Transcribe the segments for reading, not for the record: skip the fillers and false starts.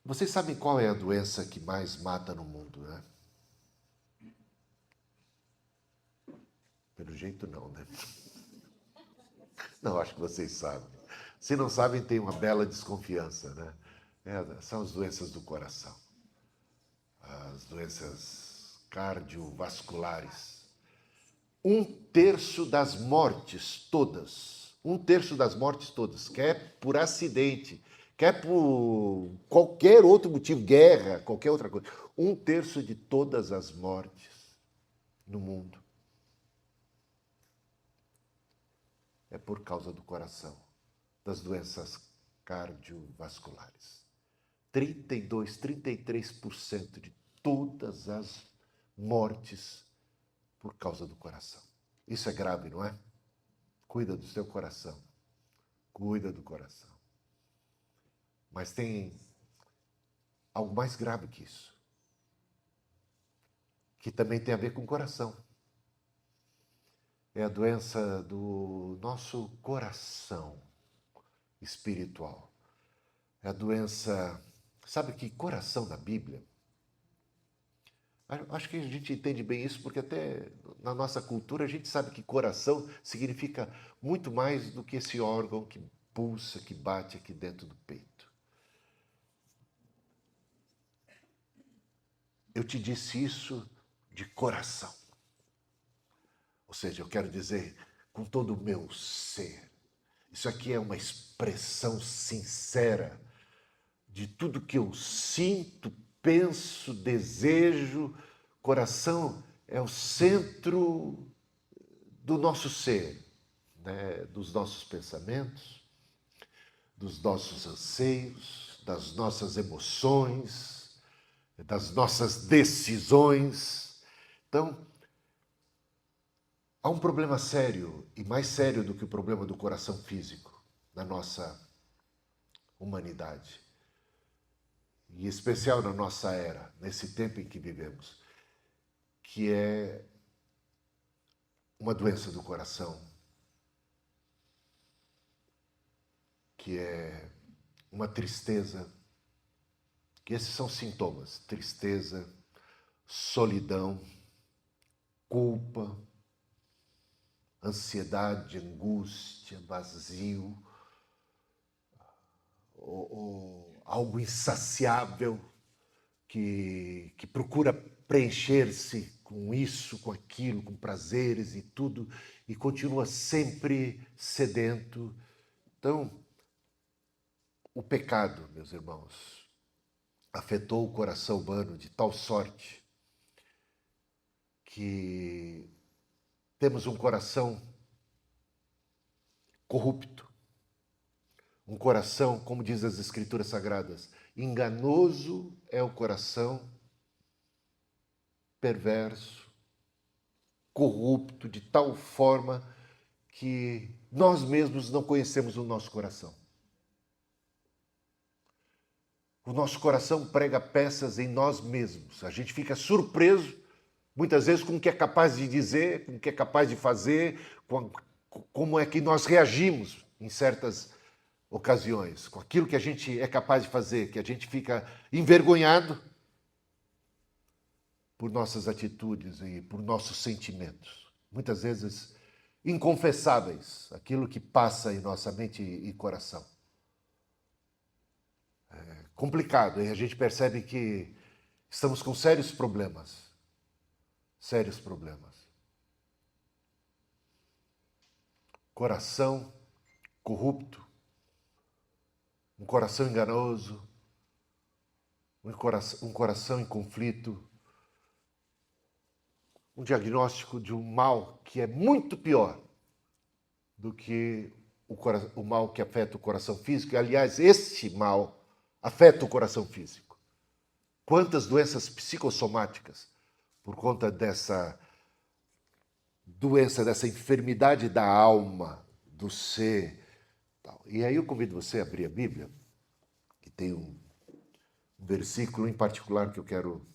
Vocês sabem qual é a doença que mais mata no mundo, né? Pelo jeito não, né? Não, acho que vocês sabem. Se não sabem, tem uma bela desconfiança, né? São as doenças do coração, as doenças cardiovasculares. Um terço das mortes todas, um terço das mortes todas, quer por acidente, quer por qualquer outro motivo, guerra, qualquer outra coisa. Um terço de todas as mortes no mundo é por causa do coração, das doenças cardiovasculares. 32, 33% de todas as mortes por causa do coração. Isso é grave, não é? Cuida do seu coração. Cuida do coração. Mas tem algo mais grave que isso, que também tem a ver com o coração. É a doença do nosso coração espiritual. É a doença. Sabe que coração na Bíblia? Acho que a gente entende bem isso, porque até na nossa cultura a gente sabe que coração significa muito mais do que esse órgão que pulsa, que bate aqui dentro do peito. Eu te disse isso de coração. Ou seja, eu quero dizer com todo o meu ser. Isso aqui é uma expressão sincera de tudo que eu sinto, penso, desejo. Coração é o centro do nosso ser, né? Dos nossos pensamentos, dos nossos anseios, das nossas emoções, das nossas decisões. Então, há um problema sério, e mais sério do que o problema do coração físico, na nossa humanidade. E em especial na nossa era, nesse tempo em que vivemos, que é uma doença do coração, que é uma tristeza, que esses são sintomas: tristeza, solidão, culpa, ansiedade, angústia, vazio, ou algo insaciável que procura preencher-se com isso, com aquilo, com prazeres e tudo, e continua sempre sedento. Então, o pecado, meus irmãos, afetou o coração humano de tal sorte que temos um coração corrupto, um coração, como diz as Escrituras Sagradas, enganoso é o coração, perverso, corrupto, de tal forma que nós mesmos não conhecemos o nosso coração. O nosso coração prega peças em nós mesmos. A gente fica surpreso, muitas vezes, com o que é capaz de dizer, com o que é capaz de fazer, como é que nós reagimos em certas ocasiões, com aquilo que a gente é capaz de fazer, que a gente fica envergonhado por nossas atitudes e por nossos sentimentos. Muitas vezes inconfessáveis, aquilo que passa em nossa mente e coração. Complicado, e a gente percebe que estamos com sérios problemas. Sérios problemas. Coração corrupto, um coração enganoso, um coração em conflito, um diagnóstico de um mal que é muito pior do que o mal que afeta o coração físico. E, aliás, este mal afeta o coração físico. Quantas doenças psicossomáticas por conta dessa doença, dessa enfermidade da alma, do ser. E aí eu convido você a abrir a Bíblia, que tem um versículo em particular que eu quero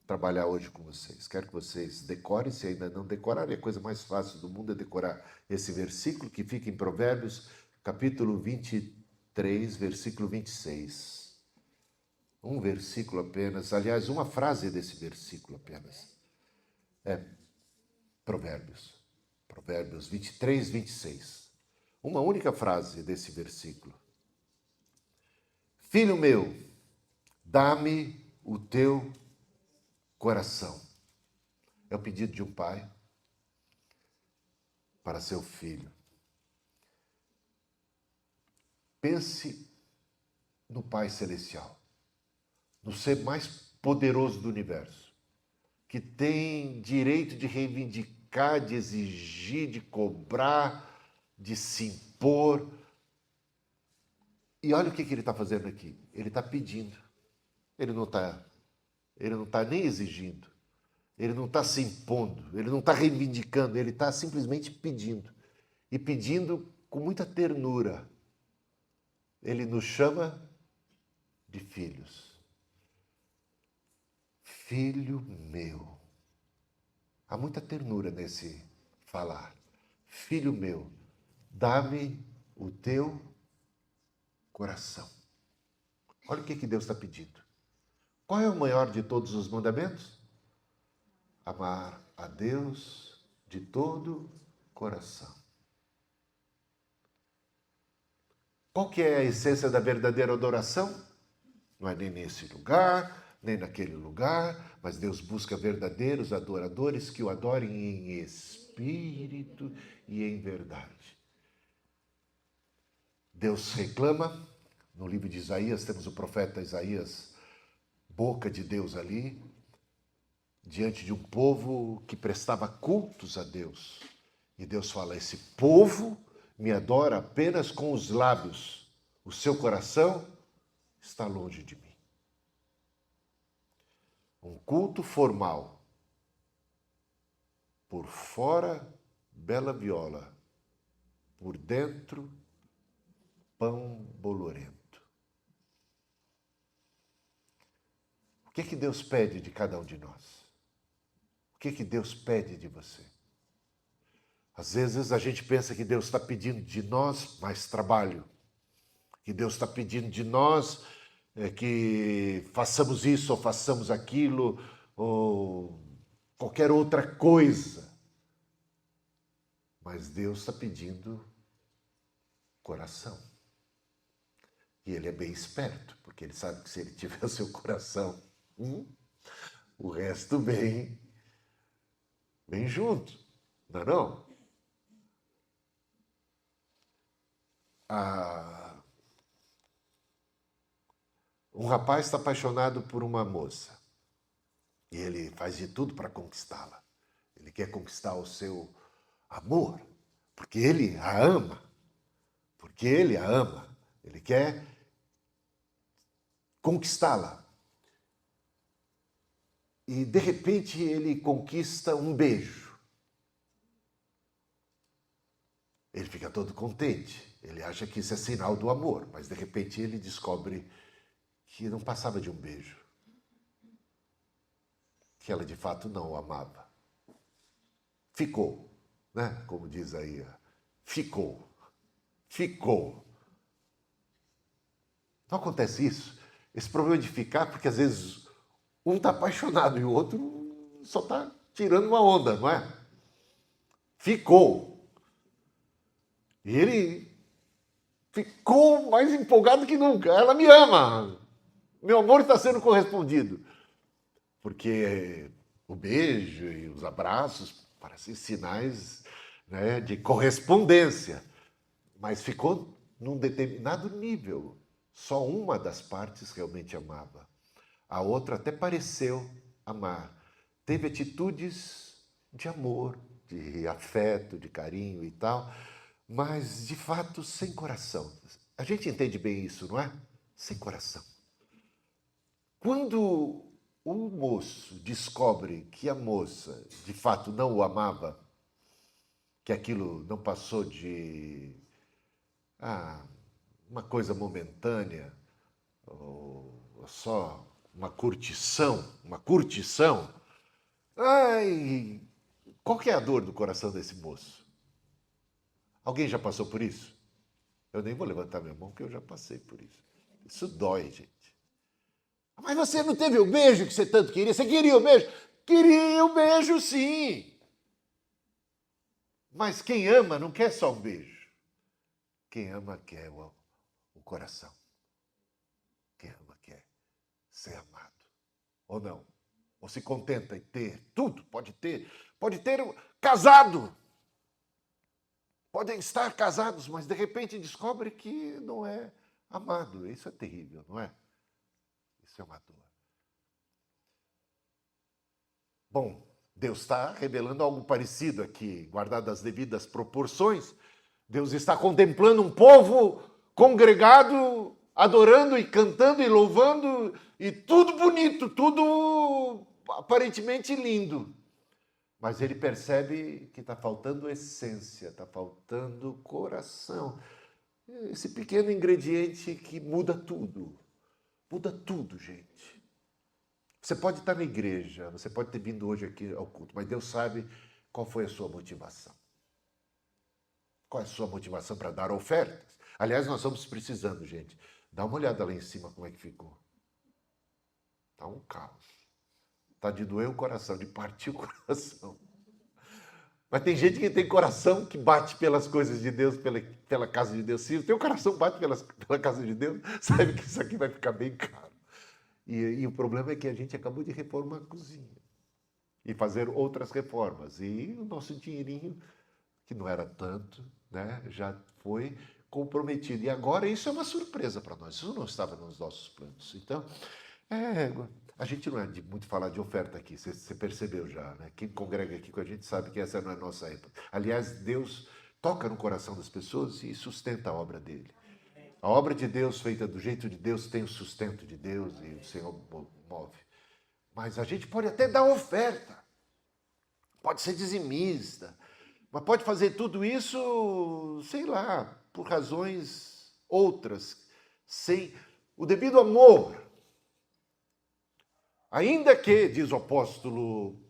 trabalhar hoje com vocês. Quero que vocês decorem, se ainda não decorarem, a coisa mais fácil do mundo é decorar esse versículo que fica em Provérbios, capítulo 23, versículo 26. Um versículo apenas, aliás, uma frase desse versículo apenas. É Provérbios. Provérbios 23, 26. Uma única frase desse versículo. Filho meu, dá-me o teu coração. É o pedido de um pai para seu filho. Pense no Pai Celestial, no ser mais poderoso do universo, que tem direito de reivindicar, de exigir, de cobrar, de se impor. E olha o que ele está fazendo aqui. Ele está pedindo. Ele não está nem exigindo. Ele não está se impondo. Ele não está reivindicando. Ele está simplesmente pedindo. E pedindo com muita ternura. Ele nos chama de filhos. Filho meu. Há muita ternura nesse falar. Filho meu, dá-me o teu coração. Olha o que Deus está pedindo. Qual é o maior de todos os mandamentos? Amar a Deus de todo coração. Qual que é a essência da verdadeira adoração? Não é nem nesse lugar, nem naquele lugar, mas Deus busca verdadeiros adoradores que o adorem em espírito e em verdade. Deus reclama, no livro de Isaías, temos o profeta Isaías, boca de Deus ali, diante de um povo que prestava cultos a Deus. E Deus fala, esse povo me adora apenas com os lábios, o seu coração está longe de mim. Um culto formal, por fora, bela viola, por dentro, pão bolorento. O que Deus pede de cada um de nós? O que Deus pede de você? Às vezes a gente pensa que Deus está pedindo de nós mais trabalho, que Deus está pedindo de nós que façamos isso ou façamos aquilo, ou qualquer outra coisa. Mas Deus está pedindo coração. E Ele é bem esperto, porque Ele sabe que se Ele tiver o seu coração, o resto vem junto, não é não? Um rapaz está apaixonado por uma moça e ele faz de tudo para conquistá-la. Ele quer conquistar o seu amor, porque ele a ama. Porque ele a ama. Ele quer conquistá-la. E, de repente, ele conquista um beijo. Ele fica todo contente. Ele acha que isso é sinal do amor, mas, de repente, ele descobre que não passava de um beijo. Que ela, de fato, não o amava. Ficou, né? Como diz aí, ficou. Não acontece isso? Esse problema de ficar, porque às vezes um está apaixonado e o outro só está tirando uma onda, não é? Ficou. E ele ficou mais empolgado que nunca. Ela me ama. Meu amor está sendo correspondido. Porque o beijo e os abraços parecem sinais, né, de correspondência. Mas ficou num determinado nível. Só uma das partes realmente amava. A outra até pareceu amar. Teve atitudes de amor, de afeto, de carinho e tal, mas, de fato, sem coração. A gente entende bem isso, não é? Sem coração. Quando o moço descobre que a moça, de fato, não o amava, que aquilo não passou de uma coisa momentânea, ou só uma curtição, ai, qual que é a dor do coração desse moço? Alguém já passou por isso? Eu nem vou levantar minha mão, porque eu já passei por isso. Isso dói, gente. Mas você não teve o beijo que você tanto queria? Você queria o beijo? Queria o beijo, sim. Mas quem ama não quer só um beijo. Quem ama quer o coração. Quem ama quer ser amado. Ou não? Ou se contenta em ter tudo? Pode ter casado. Podem estar casados, mas de repente descobre que não é amado. Isso é terrível, não é? Isso é uma dor. Bom, Deus está revelando algo parecido aqui, guardado as devidas proporções. Deus está contemplando um povo congregado, adorando e cantando e louvando, e tudo bonito, tudo aparentemente lindo. Mas ele percebe que está faltando essência, está faltando coração. Esse pequeno ingrediente que muda tudo. Muda tudo, gente. Você pode estar na igreja, você pode ter vindo hoje aqui ao culto, mas Deus sabe qual foi a sua motivação. Qual é a sua motivação para dar ofertas? Aliás, nós estamos precisando, gente. Dá uma olhada lá em cima como é que ficou. Está um caos. Está de doer o coração, de partir o coração. Mas tem gente que tem coração que bate pelas coisas de Deus, pela casa de Deus. Se o teu coração bate pela casa de Deus, sabe que isso aqui vai ficar bem caro. E o problema é que a gente acabou de reformar a cozinha. E fazer outras reformas. E o nosso dinheirinho, que não era tanto, né, já foi comprometido. E agora isso é uma surpresa para nós. Isso não estava nos nossos planos. Então, a gente não é de muito falar de oferta aqui, você percebeu já, né? Quem congrega aqui com a gente sabe que essa não é a nossa época. Aliás, Deus toca no coração das pessoas e sustenta a obra dele. A obra de Deus, feita do jeito de Deus, tem o sustento de Deus e o Senhor move. Mas a gente pode até dar oferta, pode ser dizimista, mas pode fazer tudo isso, sei lá, por razões outras, sem o devido amor. Ainda que, diz o apóstolo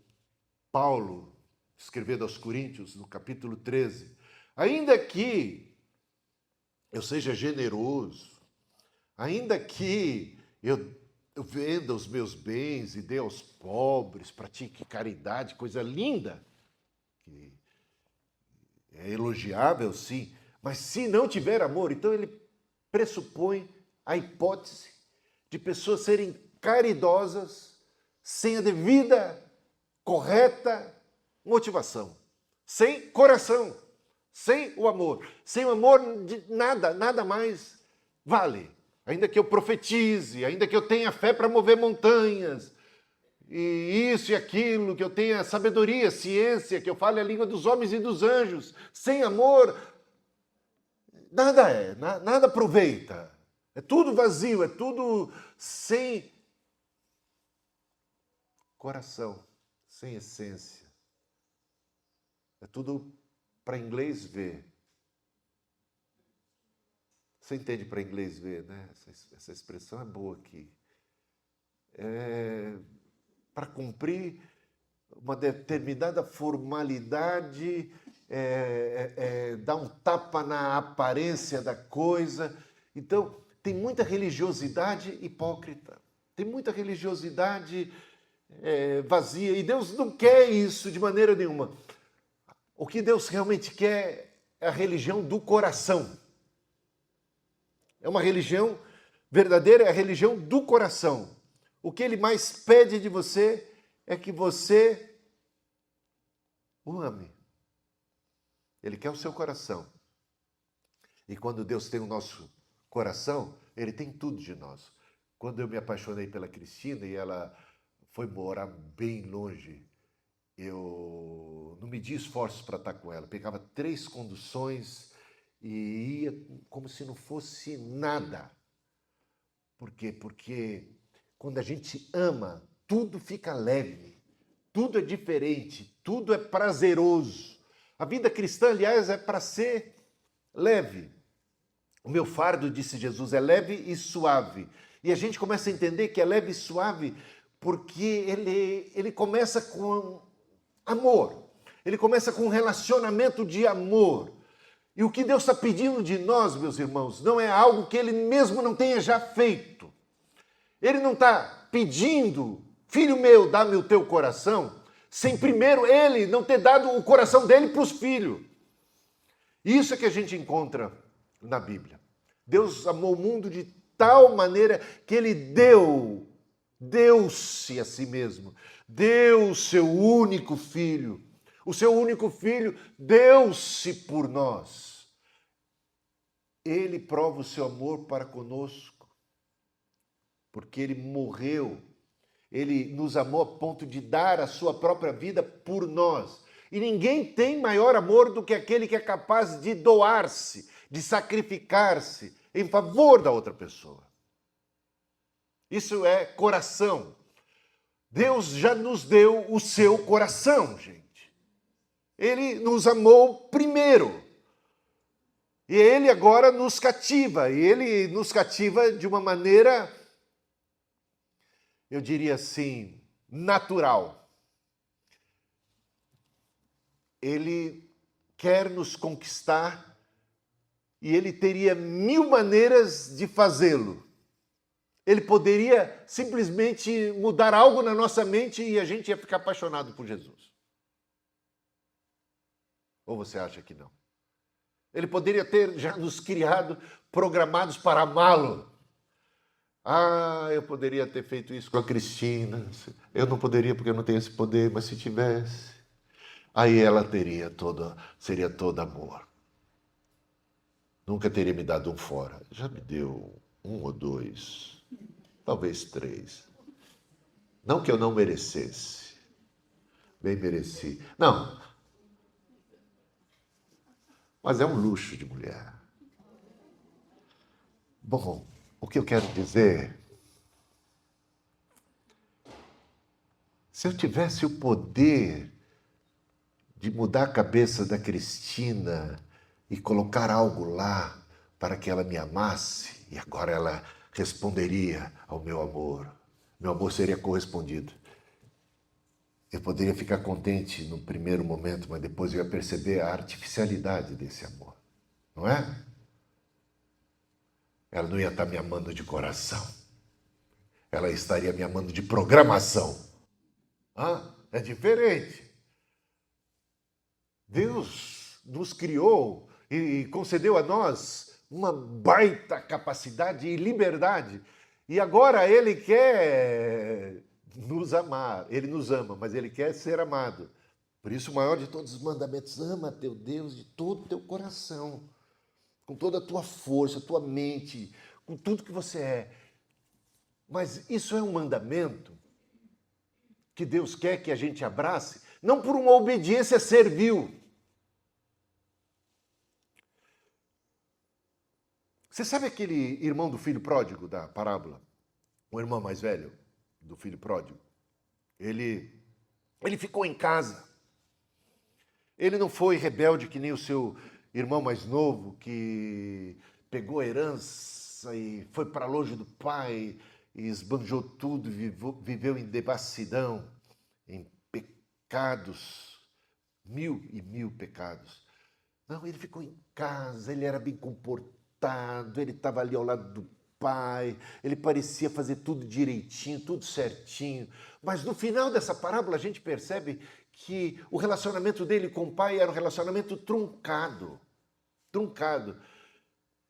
Paulo, escrevendo aos Coríntios, no capítulo 13, ainda que eu seja generoso, ainda que eu venda os meus bens e dê aos pobres, pratique caridade, coisa linda, que é elogiável, sim, mas se não tiver amor, então ele pressupõe a hipótese de pessoas serem caridosas sem a devida, correta motivação, sem coração, sem o amor. Sem o amor, nada mais vale. Ainda que eu profetize, ainda que eu tenha fé para mover montanhas, e isso e aquilo, que eu tenha sabedoria, ciência, que eu fale a língua dos homens e dos anjos, sem amor, nada aproveita. É tudo vazio, é tudo sem coração, sem essência. É tudo para inglês ver. Você entende para inglês ver, né? Essa expressão é boa aqui. É para cumprir uma determinada formalidade, dar um tapa na aparência da coisa. Então, tem muita religiosidade hipócrita. Tem muita religiosidade vazia. E Deus não quer isso de maneira nenhuma. O que Deus realmente quer é a religião do coração. É uma religião verdadeira, é a religião do coração. O que Ele mais pede de você é que você o ame. Ele quer o seu coração. E quando Deus tem o nosso coração, Ele tem tudo de nós. Quando eu me apaixonei pela Cristina e ela foi morar bem longe, eu não medi esforços para estar com ela. Pegava 3 conduções e ia como se não fosse nada. Por quê? Porque quando a gente ama, tudo fica leve, tudo é diferente, tudo é prazeroso. A vida cristã, aliás, é para ser leve. O meu fardo, disse Jesus, é leve e suave. E a gente começa a entender que é leve e suave porque ele começa com amor. Ele começa com um relacionamento de amor. E o que Deus está pedindo de nós, meus irmãos, não é algo que Ele mesmo não tenha já feito. Ele não está pedindo, filho meu, dá-me o teu coração, sem primeiro ele não ter dado o coração dele para os filhos. Isso é que a gente encontra na Bíblia. Deus amou o mundo de tal maneira que ele deu-se a si mesmo, deu o seu único filho. O seu único filho deu-se por nós. Ele prova o seu amor para conosco, porque ele morreu. Ele nos amou a ponto de dar a sua própria vida por nós. E ninguém tem maior amor do que aquele que é capaz de doar-se, de sacrificar-se em favor da outra pessoa. Isso é coração. Deus já nos deu o seu coração, gente. Ele nos amou primeiro. E ele agora nos cativa. E ele nos cativa de uma maneira, eu diria assim, natural. Ele quer nos conquistar e ele teria 1000 maneiras de fazê-lo. Ele poderia simplesmente mudar algo na nossa mente e a gente ia ficar apaixonado por Jesus. Ou você acha que não? Ele poderia ter já nos criado programados para amá-lo. Ah, eu poderia ter feito isso com a Cristina. Eu não poderia porque eu não tenho esse poder, mas se tivesse... Aí ela seria toda amor. Nunca teria me dado um fora. Já me deu 1 ou 2, talvez 3. Não que eu não merecesse. Bem mereci. Não. Mas é um luxo de mulher. Bom, o que eu quero dizer... Se eu tivesse o poder de mudar a cabeça da Cristina e colocar algo lá para que ela me amasse, e agora ela responderia ao meu amor seria correspondido. Eu poderia ficar contente no primeiro momento, mas depois eu ia perceber a artificialidade desse amor, não é? Ela não ia estar me amando de coração, ela estaria me amando de programação. É diferente. Deus nos criou e concedeu a nós uma baita capacidade e liberdade. E agora Ele quer nos amar. Ele nos ama, mas Ele quer ser amado. Por isso o maior de todos os mandamentos: ama teu Deus de todo o teu coração, com toda a tua força, tua mente, com tudo que você é. Mas isso é um mandamento que Deus quer que a gente abrace, não por uma obediência servil. Você sabe aquele irmão do filho pródigo da parábola? O irmão mais velho do filho pródigo? Ele ficou em casa. Ele não foi rebelde que nem o seu irmão mais novo, que pegou a herança e foi para longe do pai, e esbanjou tudo, viveu em devassidão, em pecados, 1000 e 1000 pecados. Não, ele ficou em casa, ele era bem comportado, ele estava ali ao lado do pai, ele parecia fazer tudo direitinho, tudo certinho. Mas no final dessa parábola a gente percebe que o relacionamento dele com o pai era um relacionamento truncado.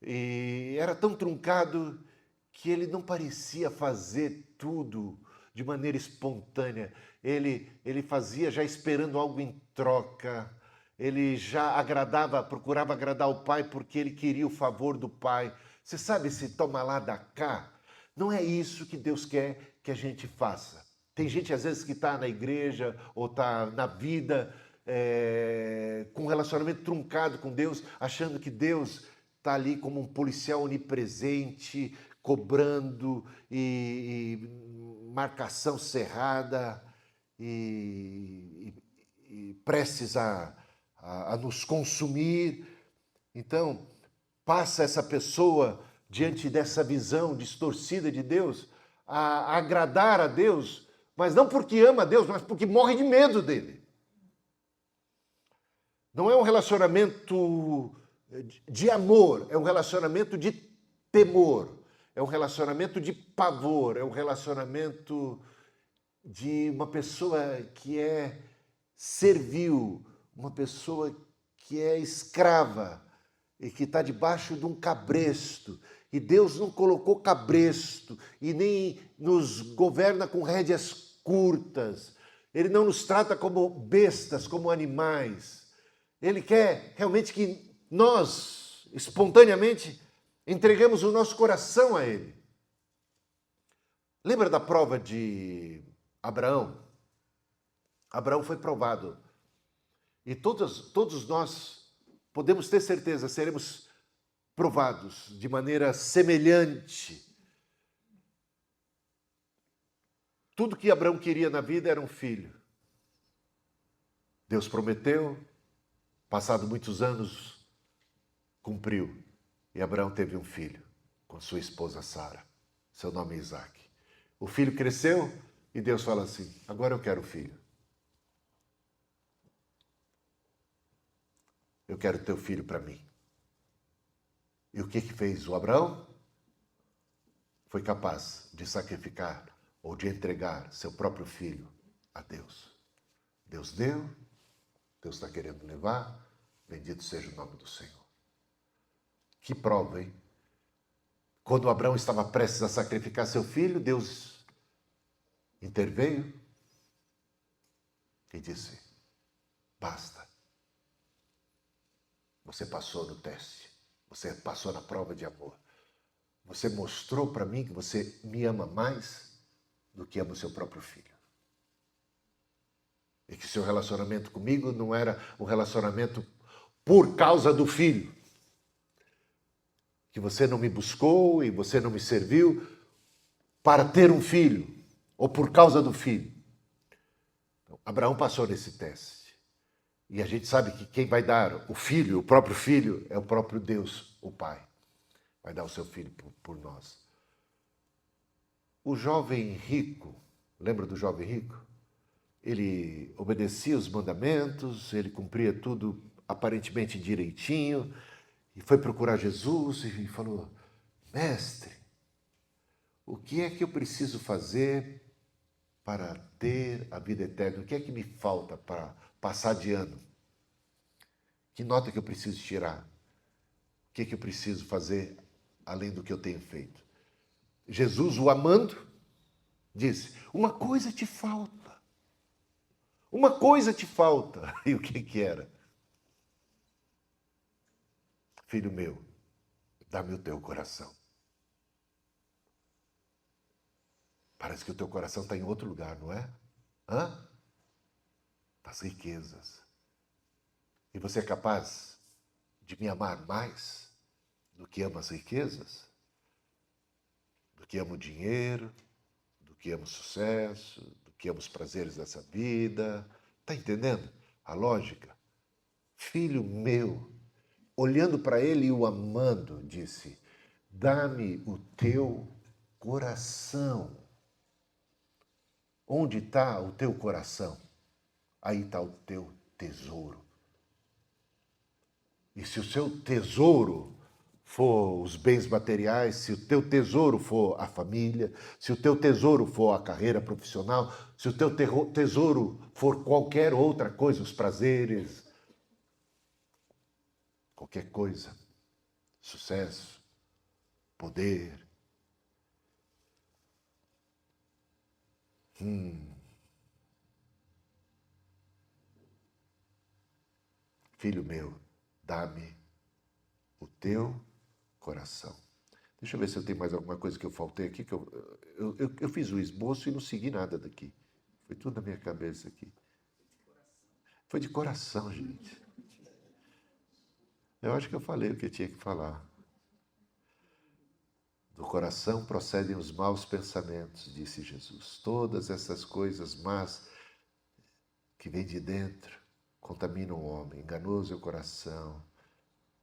E era tão truncado que ele não parecia fazer tudo de maneira espontânea. Ele fazia já esperando algo em troca. Ele já procurava agradar o pai porque ele queria o favor do pai. Você sabe, esse toma lá, dá cá? Não é isso que Deus quer que a gente faça. Tem gente, às vezes, que está na igreja ou está na vida com um relacionamento truncado com Deus, achando que Deus está ali como um policial onipresente, cobrando e marcação cerrada e prestes a nos consumir. Então, passa essa pessoa, diante dessa visão distorcida de Deus, a agradar a Deus, mas não porque ama a Deus, mas porque morre de medo dele. Não é um relacionamento de amor, é um relacionamento de temor. é um relacionamento de pavor, é um relacionamento de uma pessoa que é servil, uma pessoa que é escrava e que está debaixo de um cabresto. E Deus não colocou cabresto e nem nos governa com rédeas curtas. Ele não nos trata como bestas, como animais. Ele quer realmente que nós, espontaneamente, entregamos o nosso coração a Ele. Lembra da prova de Abraão? Abraão foi provado. E todos nós podemos ter certeza, seremos provados de maneira semelhante. Tudo que Abraão queria na vida era um filho. Deus prometeu, passado muitos anos, cumpriu. E Abraão teve um filho com sua esposa Sara. Seu nome é Isaac. O filho cresceu e Deus fala assim: agora eu quero o filho. Eu quero teu filho para mim. E o que fez o Abraão? Foi capaz de sacrificar ou de entregar seu próprio filho a Deus. Deus deu, Deus está querendo levar, bendito seja o nome do Senhor. Que prova, hein? Quando Abraão estava prestes a sacrificar seu filho, Deus interveio e disse: basta. Você passou no teste. Você passou na prova de amor. Você mostrou para mim que você me ama mais do que ama o seu próprio filho. E que seu relacionamento comigo não era um relacionamento por causa do filho. Que você não me buscou e você não me serviu para ter um filho, ou por causa do filho. Então, Abraão passou nesse teste. E a gente sabe que quem vai dar o filho, o próprio filho, é o próprio Deus, o Pai. Vai dar o seu filho por nós. O jovem rico, lembra do jovem rico? Ele obedecia os mandamentos, ele cumpria tudo aparentemente direitinho, e foi procurar Jesus e falou: mestre, o que é que eu preciso fazer para ter a vida eterna? O que é que me falta para passar de ano? Que nota que eu preciso tirar? O que é que eu preciso fazer além do que eu tenho feito? Jesus, o amando, disse: uma coisa te falta. Uma coisa te falta. E o que era? Filho meu, dá-me o teu coração. Parece que o teu coração está em outro lugar, não é? Hã? Das riquezas. E você é capaz de me amar mais do que ama as riquezas? Do que ama o dinheiro? Do que ama o sucesso? Do que ama os prazeres dessa vida? Está entendendo a lógica? Filho meu, olhando para ele e o amando, disse: dá-me o teu coração. Onde está o teu coração? Aí está o teu tesouro. E se o seu tesouro for os bens materiais, se o teu tesouro for a família, se o teu tesouro for a carreira profissional, se o teu tesouro for qualquer outra coisa, os prazeres, qualquer coisa, sucesso, poder. Filho meu, dá-me o teu coração. Deixa eu ver se eu tenho mais alguma coisa que eu faltei aqui. Que eu fiz o esboço e não segui nada daqui. Foi tudo na minha cabeça aqui. Foi de coração, gente. Eu acho que eu falei o que eu tinha que falar. Do coração procedem os maus pensamentos, disse Jesus. Todas essas coisas más que vêm de dentro contaminam o homem. Enganoso é o coração.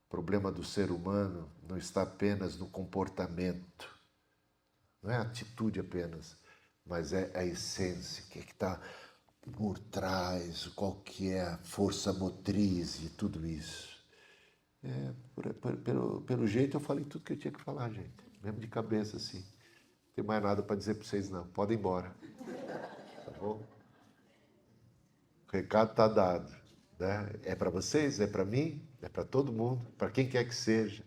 O problema do ser humano não está apenas no comportamento. Não é a atitude apenas, mas é a essência. O que está por trás, qual que é a força motriz e tudo isso. Pelo jeito eu falei tudo que eu tinha que falar, gente. mesmo de cabeça assim. Não tem mais nada para dizer para vocês não, podem ir embora. Tá bom? O recado está dado, né? É para vocês, é para mim, é para todo mundo, para quem quer que seja,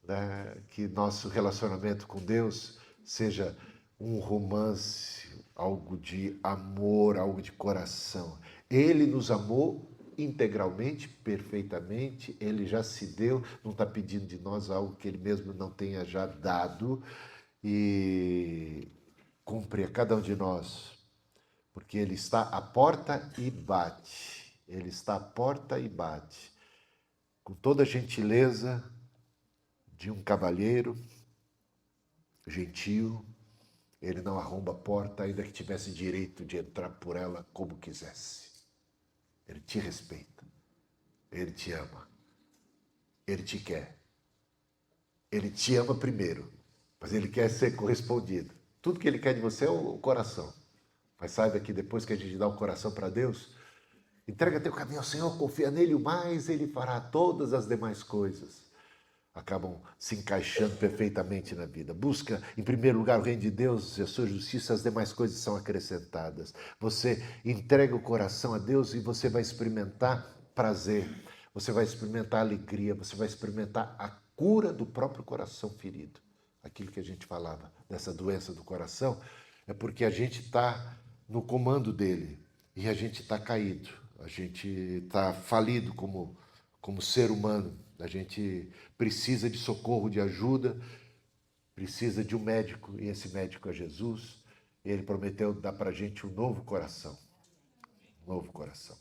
né? Que nosso relacionamento com Deus seja um romance, algo de amor, algo de coração. Ele nos amou integralmente, perfeitamente, ele já se deu, não está pedindo de nós algo que ele mesmo não tenha já dado, e cumpre a cada um de nós, porque ele está à porta e bate. Ele está à porta e bate. Com toda a gentileza de um cavalheiro gentil, ele não arromba a porta, ainda que tivesse direito de entrar por ela como quisesse. Ele te respeita. Ele te ama. Ele te quer. Ele te ama primeiro, mas ele quer ser correspondido. Tudo que ele quer de você é o coração. Mas saiba que depois que a gente dá o coração para Deus, entrega teu caminho ao Senhor, confia nele, o mais ele fará. Todas as demais coisas acabam se encaixando perfeitamente na vida. Busca, em primeiro lugar, o reino de Deus e a sua justiça, as demais coisas são acrescentadas. Você entrega o coração a Deus e você vai experimentar prazer, você vai experimentar alegria, você vai experimentar a cura do próprio coração ferido. Aquilo que a gente falava, dessa doença do coração, é porque a gente está no comando dele e a gente está caído, a gente está falido como ser humano. A gente precisa de socorro, de ajuda, precisa de um médico, e esse médico é Jesus. Ele prometeu dar para a gente um novo coração. Um novo coração.